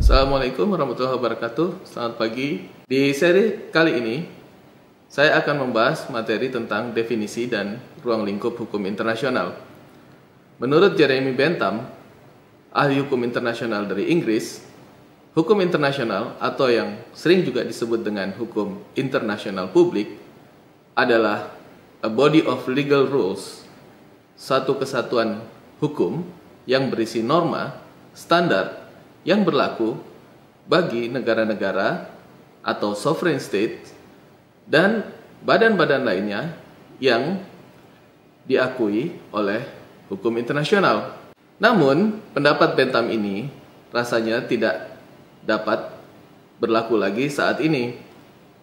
Assalamualaikum warahmatullahi wabarakatuh. Selamat pagi. Di seri kali ini, saya akan membahas materi tentang definisi dan ruang lingkup hukum internasional. Menurut Jeremy Bentham, ahli hukum internasional dari Inggris, hukum internasional atau yang sering juga disebut dengan hukum internasional publik adalah a body of legal rules, satu kesatuan hukum yang berisi norma, standar yang berlaku bagi negara-negara atau sovereign state dan badan-badan lainnya yang diakui oleh hukum internasional. Namun, pendapat Bentham ini rasanya tidak dapat berlaku lagi saat ini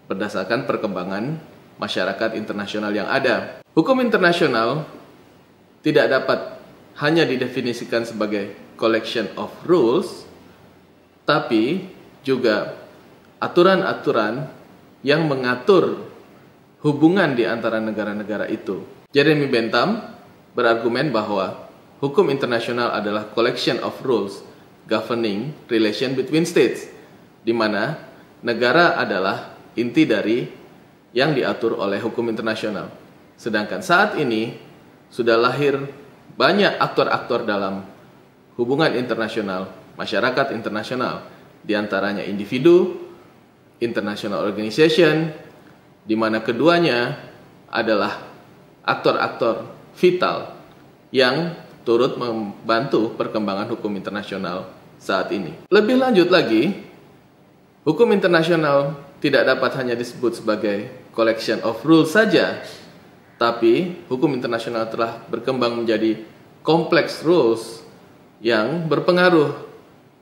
berdasarkan perkembangan masyarakat internasional yang ada. Hukum internasional tidak dapat hanya didefinisikan sebagai collection of rules, tapi juga aturan-aturan yang mengatur hubungan di antara negara-negara itu. Jeremy Bentham berargumen bahwa hukum internasional adalah collection of rules governing relation between states, di mana negara adalah inti dari yang diatur oleh hukum internasional. Sedangkan saat ini sudah lahir banyak aktor-aktor dalam hubungan internasional, masyarakat internasional, diantaranya individu, international organization, di mana keduanya adalah aktor-aktor vital yang turut membantu perkembangan hukum internasional saat ini. Lebih lanjut lagi, hukum internasional tidak dapat hanya disebut sebagai collection of rules saja, tapi hukum internasional telah berkembang menjadi complex rules yang berpengaruh,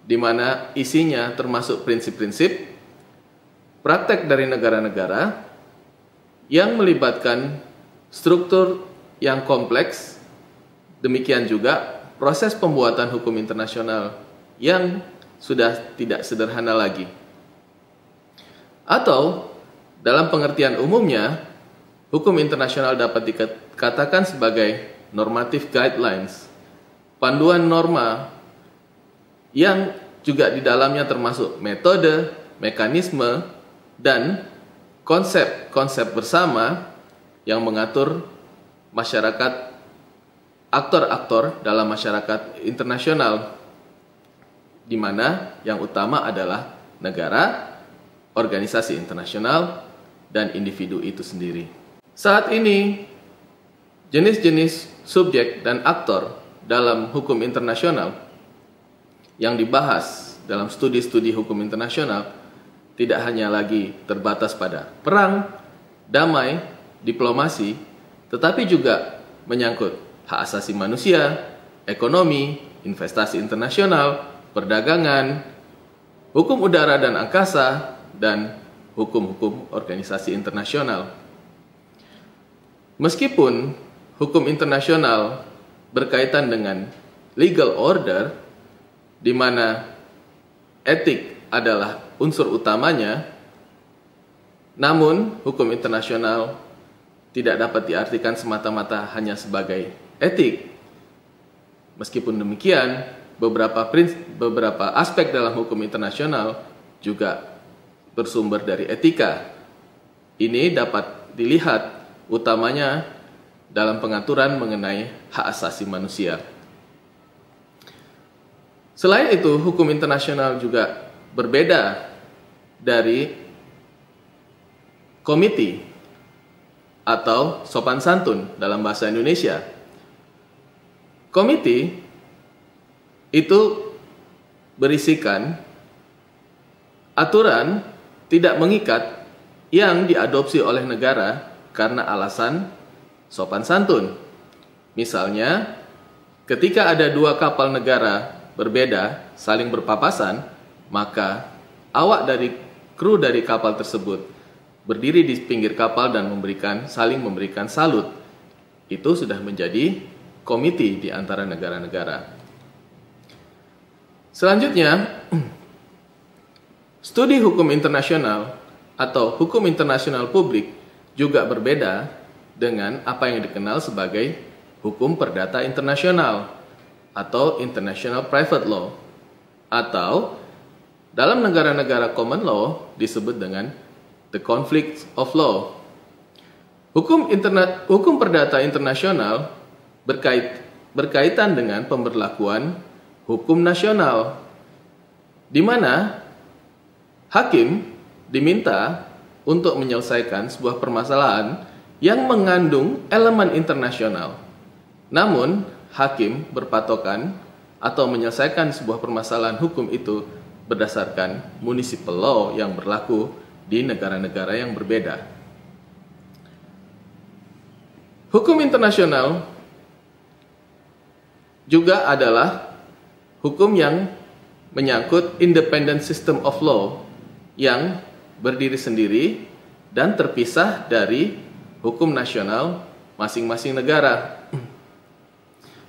di mana isinya termasuk prinsip-prinsip, praktek dari negara-negara yang melibatkan struktur yang kompleks, demikian juga proses pembuatan hukum internasional yang sudah tidak sederhana lagi. Atau, dalam pengertian umumnya, hukum internasional dapat dikatakan sebagai normative guidelines, panduan norma yang juga di dalamnya termasuk metode, mekanisme, dan konsep-konsep bersama yang mengatur masyarakat, aktor-aktor dalam masyarakat internasional, di mana yang utama adalah negara, organisasi internasional, dan individu itu sendiri. Saat ini, jenis-jenis subjek dan aktor dalam hukum internasional yang dibahas dalam studi-studi hukum internasional tidak hanya lagi terbatas pada perang, damai, diplomasi, tetapi juga menyangkut hak asasi manusia, ekonomi, investasi internasional, perdagangan, hukum udara dan angkasa, dan hukum-hukum organisasi internasional. Meskipun hukum internasional berkaitan dengan legal order, di mana etik adalah unsur utamanya, namun hukum internasional tidak dapat diartikan semata-mata hanya sebagai etik. Meskipun demikian, beberapa aspek dalam hukum internasional juga bersumber dari etika. Ini dapat dilihat utamanya dalam pengaturan mengenai hak asasi manusia. Selain itu, hukum internasional juga berbeda dari komiti atau sopan santun dalam bahasa Indonesia. Komiti itu berisikan aturan tidak mengikat yang diadopsi oleh negara karena alasan sopan santun. Misalnya, ketika ada dua kapal negara berbeda saling berpapasan, maka awak dari kru dari kapal tersebut berdiri di pinggir kapal dan saling memberikan salut. Itu sudah menjadi komiti di antara negara-negara. Selanjutnya, studi hukum internasional atau hukum internasional publik juga berbeda dengan apa yang dikenal sebagai hukum perdata internasional atau international private law, atau dalam negara-negara common law disebut dengan the conflict of law. Hukum perdata internasional berkaitan dengan pemberlakuan hukum nasional, di mana hakim diminta untuk menyelesaikan sebuah permasalahan yang mengandung elemen internasional. Namun, hakim berpatokan atau menyelesaikan sebuah permasalahan hukum itu berdasarkan municipal law yang berlaku di negara-negara yang berbeda. Hukum internasional juga adalah hukum yang menyangkut independent system of law yang berdiri sendiri dan terpisah dari hukum nasional masing-masing negara.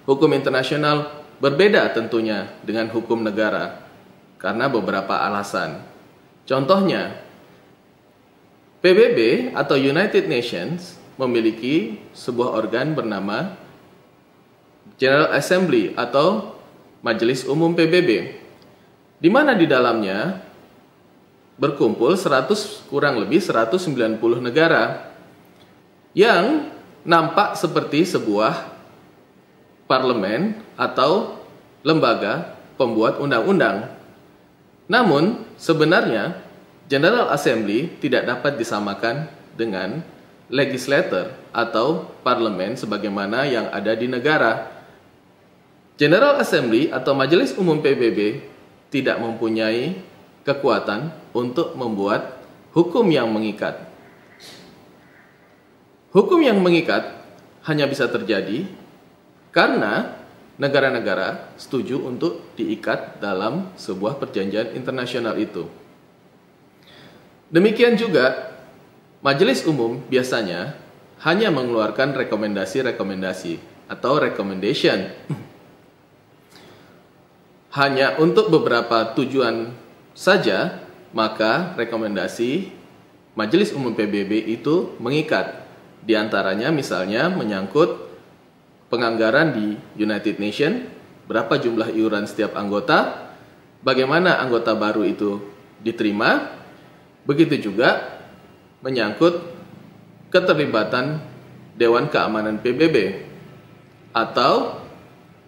Hukum internasional berbeda tentunya dengan hukum negara karena beberapa alasan. Contohnya, PBB atau United Nations memiliki sebuah organ bernama General Assembly atau Majelis Umum PBB, di mana di dalamnya berkumpul kurang lebih 190 negara yang nampak seperti sebuah parlemen atau lembaga pembuat undang-undang. Namun, sebenarnya General Assembly tidak dapat disamakan dengan legislator atau parlemen sebagaimana yang ada di negara. General Assembly atau Majelis Umum PBB tidak mempunyai kekuatan untuk membuat hukum yang mengikat. Hukum yang mengikat hanya bisa terjadi karena negara-negara setuju untuk diikat dalam sebuah perjanjian internasional itu. Demikian juga, Majelis Umum biasanya hanya mengeluarkan rekomendasi-rekomendasi atau recommendation hanya untuk beberapa tujuan saja, maka rekomendasi Majelis Umum PBB itu mengikat. Di antaranya misalnya menyangkut penganggaran di United Nations, berapa jumlah iuran setiap anggota, bagaimana anggota baru itu diterima, begitu juga menyangkut keterlibatan Dewan Keamanan PBB atau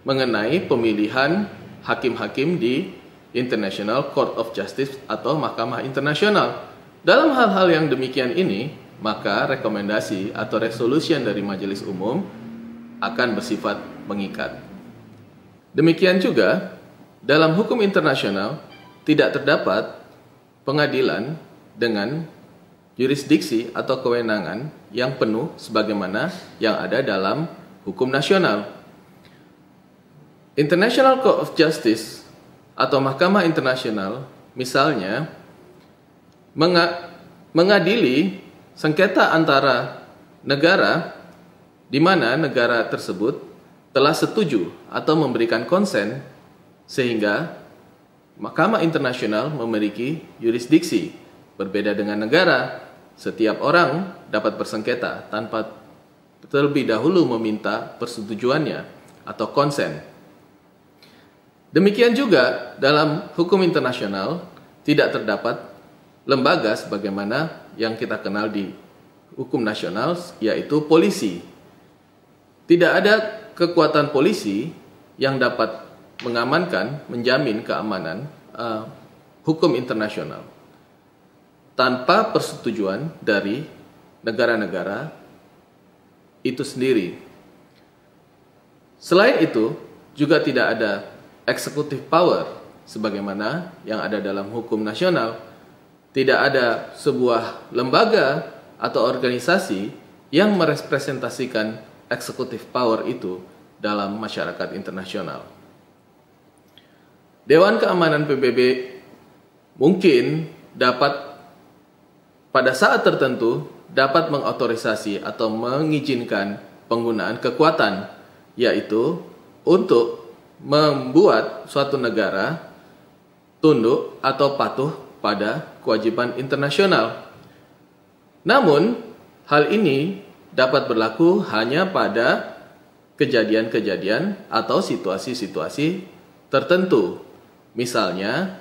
mengenai pemilihan hakim-hakim di International Court of Justice atau Mahkamah Internasional. Dalam hal-hal yang demikian ini, maka rekomendasi atau resolution dari Majelis Umum akan bersifat mengikat. Demikian juga, dalam hukum internasional tidak terdapat pengadilan dengan jurisdiksi atau kewenangan yang penuh sebagaimana yang ada dalam hukum nasional. International Court of Justice atau Mahkamah Internasional misalnya mengadili sengketa antara negara di mana negara tersebut telah setuju atau memberikan konsen sehingga Mahkamah Internasional memiliki jurisdiksi. Berbeda dengan negara, setiap orang dapat bersengketa tanpa terlebih dahulu meminta persetujuannya atau konsen. Demikian juga dalam hukum internasional tidak terdapat lembaga sebagaimana yang kita kenal di hukum nasional, yaitu polisi. Tidak ada kekuatan polisi yang dapat mengamankan, menjamin keamanan hukum internasional tanpa persetujuan dari negara-negara itu sendiri. Selain itu, juga tidak ada executive power sebagaimana yang ada dalam hukum nasional. Tidak ada sebuah lembaga atau organisasi yang merepresentasikan executive power itu dalam masyarakat internasional. Dewan Keamanan PBB mungkin dapat pada saat tertentu dapat mengotorisasi atau mengizinkan penggunaan kekuatan, yaitu untuk membuat suatu negara tunduk atau patuh pada kewajiban internasional. Namun, hal ini dapat berlaku hanya pada kejadian-kejadian atau situasi-situasi tertentu. Misalnya,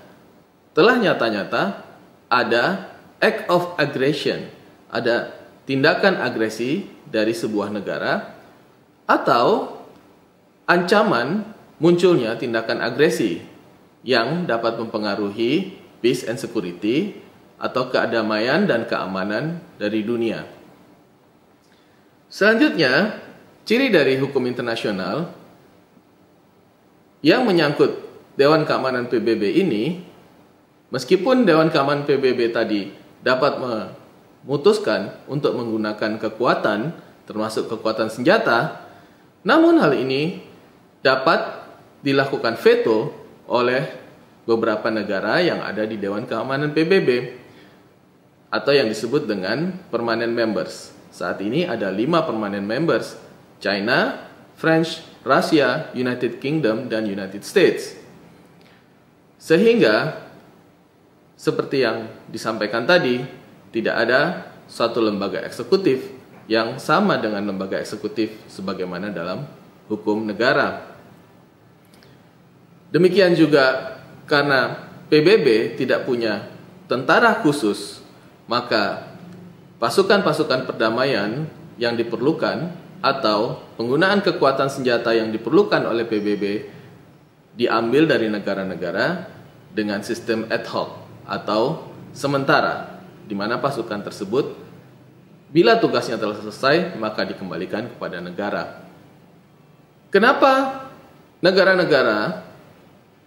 telah nyata-nyata ada act of aggression, ada tindakan agresi dari sebuah negara, atau ancaman munculnya tindakan agresi yang dapat mempengaruhi peace and security atau kedamaian dan keamanan dari dunia. Selanjutnya, ciri dari hukum internasional yang menyangkut Dewan Keamanan PBB ini, meskipun Dewan Keamanan PBB tadi dapat memutuskan untuk menggunakan kekuatan, termasuk kekuatan senjata, namun hal ini dapat dilakukan veto oleh beberapa negara yang ada di Dewan Keamanan PBB atau yang disebut dengan permanent members. Saat ini ada 5 permanent members: China, French, Russia, United Kingdom, dan United States. Sehingga seperti yang disampaikan tadi, tidak ada suatu lembaga eksekutif yang sama dengan lembaga eksekutif sebagaimana dalam hukum negara. Demikian juga karena PBB tidak punya tentara khusus, maka pasukan-pasukan perdamaian yang diperlukan atau penggunaan kekuatan senjata yang diperlukan oleh PBB diambil dari negara-negara dengan sistem ad hoc atau sementara, di mana pasukan tersebut bila tugasnya telah selesai maka dikembalikan kepada negara. Kenapa negara-negara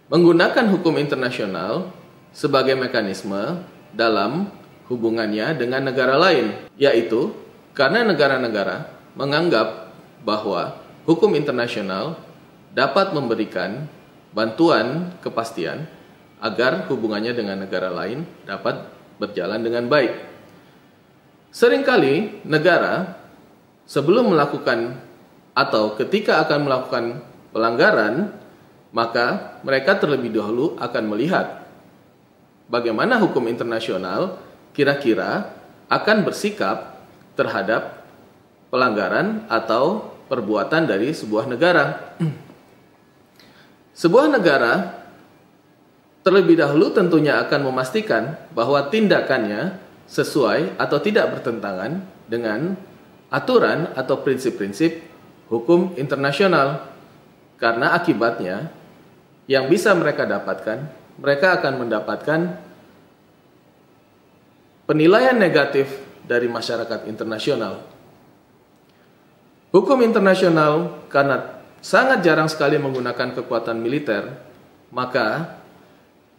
menggunakan hukum internasional sebagai mekanisme dalam hubungannya dengan negara lain? Yaitu karena negara-negara menganggap bahwa hukum internasional dapat memberikan bantuan kepastian agar hubungannya dengan negara lain dapat berjalan dengan baik. Seringkali negara sebelum melakukan atau ketika akan melakukan pelanggaran, maka mereka terlebih dahulu akan melihat bagaimana hukum internasional kira-kira akan bersikap terhadap pelanggaran atau perbuatan dari sebuah negara. Sebuah negara terlebih dahulu tentunya akan memastikan bahwa tindakannya sesuai atau tidak bertentangan dengan aturan atau prinsip-prinsip hukum internasional. Karena akibatnya yang bisa mereka dapatkan, mereka akan mendapatkan penilaian negatif dari masyarakat internasional. Hukum internasional karena sangat jarang sekali menggunakan kekuatan militer, maka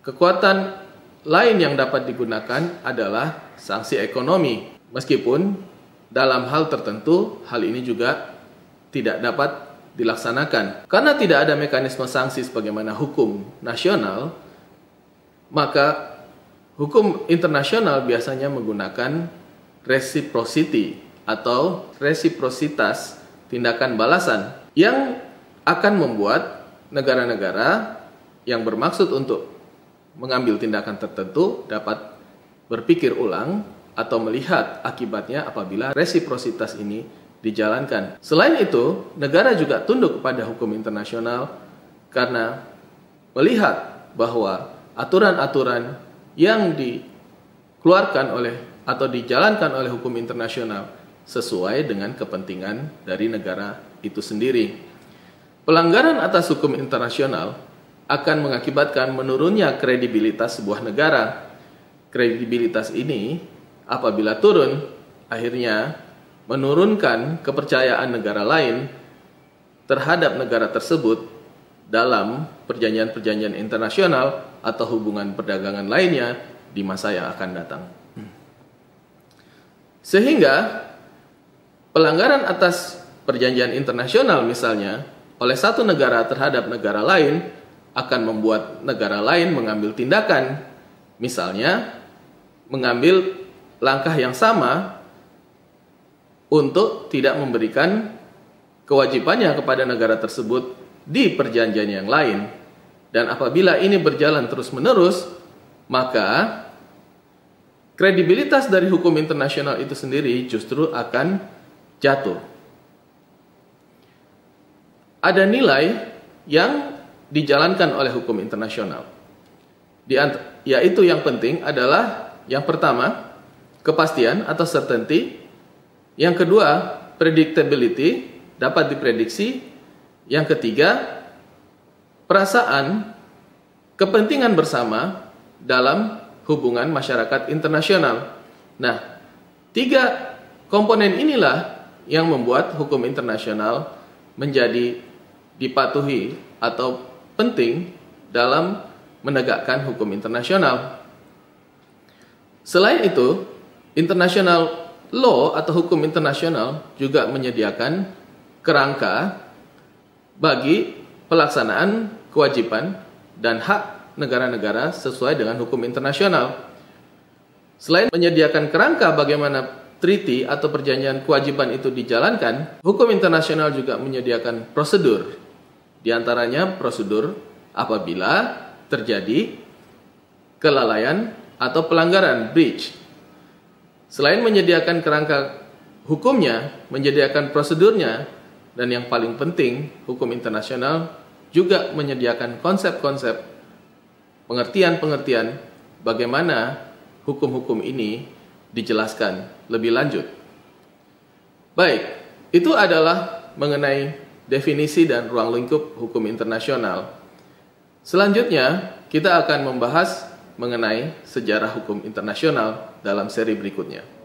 kekuatan lain yang dapat digunakan adalah sanksi ekonomi. Meskipun dalam hal tertentu hal ini juga tidak dapat dilaksanakan. Karena tidak ada mekanisme sanksi sebagaimana hukum nasional, maka hukum internasional biasanya menggunakan reciprocity atau resiprositas tindakan balasan yang akan membuat negara-negara yang bermaksud untuk mengambil tindakan tertentu dapat berpikir ulang atau melihat akibatnya apabila resiprositas ini dijalankan. Selain itu, negara juga tunduk kepada hukum internasional karena melihat bahwa aturan-aturan yang dikeluarkan oleh atau dijalankan oleh hukum internasional sesuai dengan kepentingan dari negara itu sendiri. Pelanggaran atas hukum internasional akan mengakibatkan menurunnya kredibilitas sebuah negara. Kredibilitas ini apabila turun, akhirnya menurunkan kepercayaan negara lain terhadap negara tersebut dalam perjanjian-perjanjian internasional atau hubungan perdagangan lainnya di masa yang akan datang. Sehingga pelanggaran atas perjanjian internasional misalnya oleh satu negara terhadap negara lain akan membuat negara lain mengambil tindakan, misalnya mengambil langkah yang sama untuk tidak memberikan kewajibannya kepada negara tersebut di perjanjian yang lain. Dan apabila ini berjalan terus-menerus, maka kredibilitas dari hukum internasional itu sendiri justru akan jatuh. Ada nilai yang dijalankan oleh hukum internasional. Yaitu yang penting adalah yang pertama, kepastian atau certainty. Yang kedua, predictability, dapat diprediksi. Yang ketiga, perasaan kepentingan bersama dalam hubungan masyarakat internasional. Nah, tiga komponen inilah yang membuat hukum internasional menjadi dipatuhi atau penting dalam menegakkan hukum internasional. Selain itu, international law atau hukum internasional juga menyediakan kerangka bagi pelaksanaan kewajiban dan hak negara-negara sesuai dengan hukum internasional. Selain menyediakan kerangka bagaimana treaty atau perjanjian kewajiban itu dijalankan, hukum internasional juga menyediakan prosedur. Di antaranya prosedur apabila terjadi kelalaian atau pelanggaran, breach. Selain menyediakan kerangka hukumnya, menyediakan prosedurnya, dan yang paling penting, hukum internasional juga menyediakan konsep-konsep, pengertian-pengertian bagaimana hukum-hukum ini dijelaskan lebih lanjut. Baik, itu adalah mengenai definisi dan ruang lingkup hukum internasional. Selanjutnya, kita akan membahas mengenai sejarah hukum internasional dalam seri berikutnya.